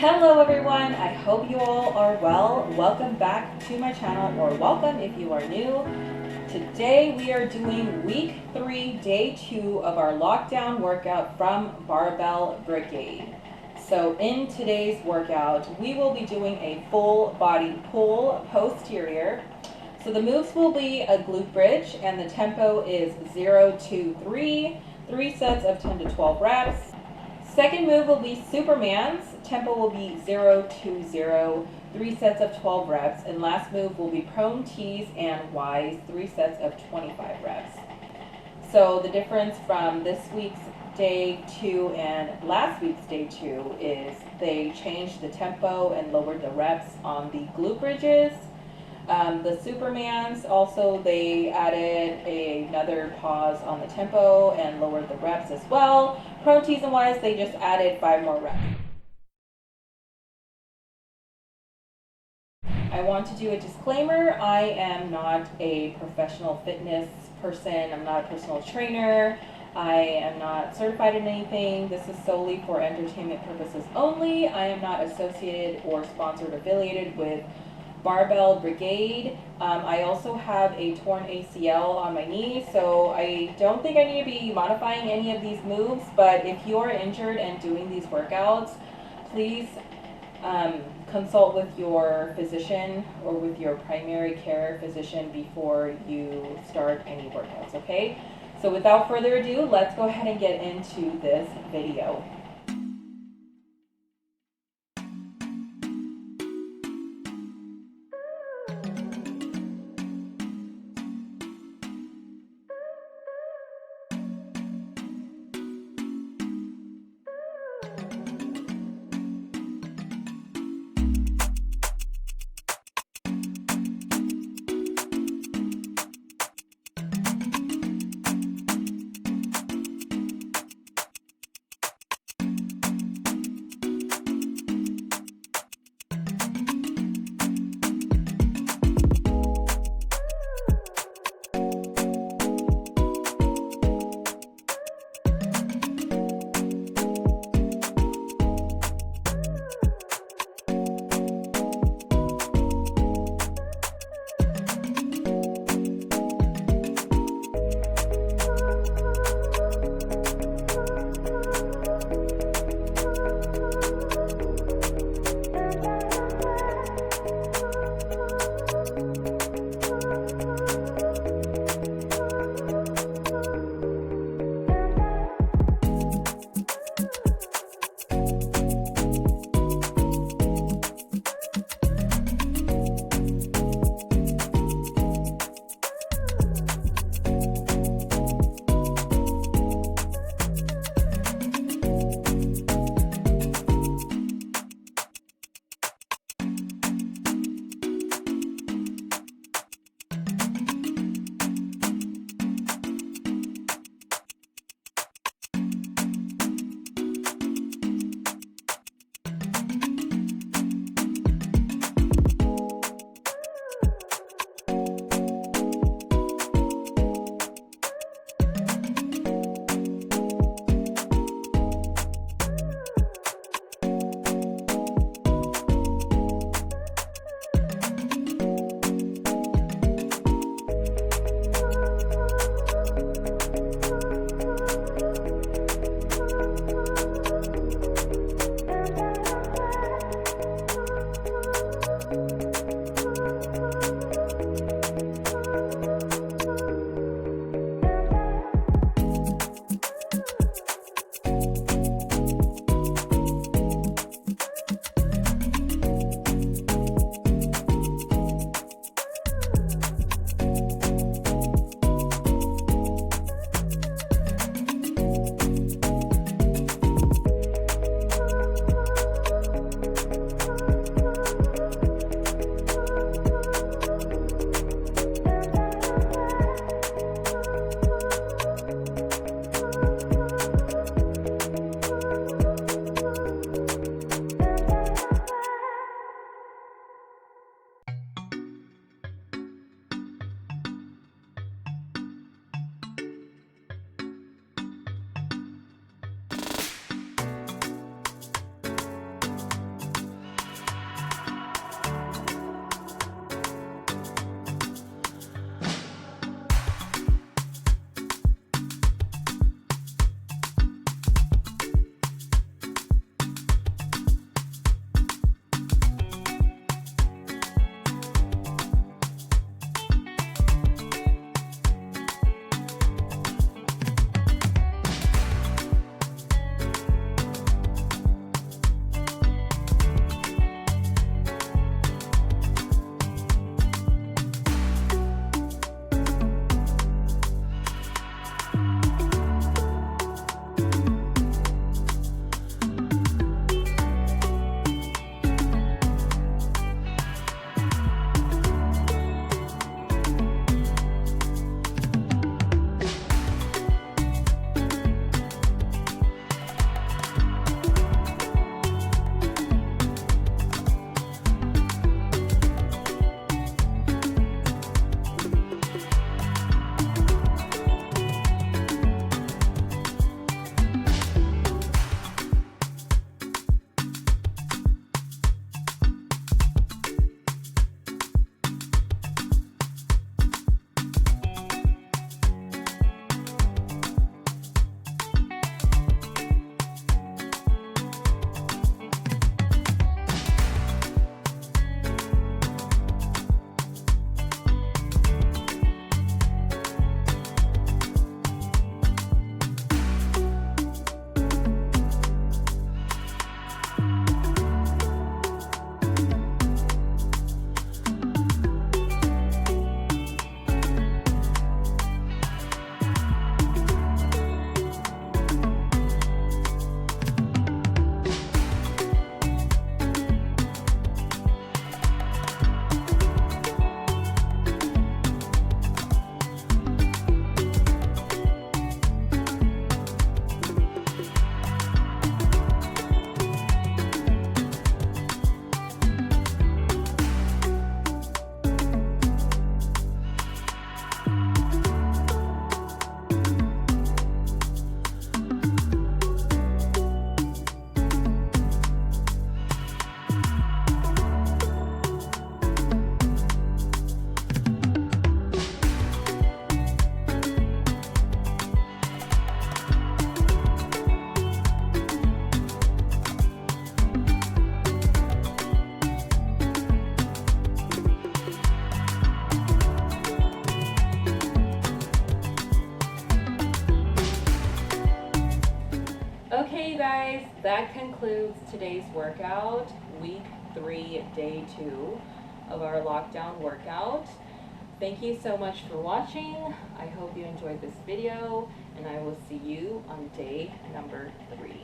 Hello everyone, I hope you all are well. Welcome back to my channel, or welcome if you are new. Today we are doing week 3, day 2 of our lockdown workout from Barbell Brigade. So in today's workout, we will be doing a full body pull posterior. So the moves will be a glute bridge and the tempo is 0 to 3, 3 sets of 10 to 12 reps. Second move will be Superman's. Tempo will be 0 to 0, 3 sets of 12 reps. And last move will be prone T's and Y's, 3 sets of 25 reps. So the difference from this week's day 2 and last week's day 2 is they changed the tempo and lowered the reps on the glute bridges. The Supermans also, they added another pause on the tempo and lowered the reps as well. Prone T's and Y's, they just added 5 more reps. I want to do a disclaimer. I am not a professional fitness person. I'm not a personal trainer. I am not certified in anything. This is solely for entertainment purposes only. I am not associated or sponsored, affiliated with Barbell Brigade. I also have a torn ACL on my knee, so I don't think I need to be modifying any of these moves, but if you are injured and doing these workouts, please consult with your physician or with your primary care physician before you start any workouts, okay? So without further ado, let's go ahead and get into this video. Okay, you guys, that concludes today's workout, week 3, day 2 of our lockdown workout. Thank you so much for watching. I hope you enjoyed this video, and I will see you on day number 3.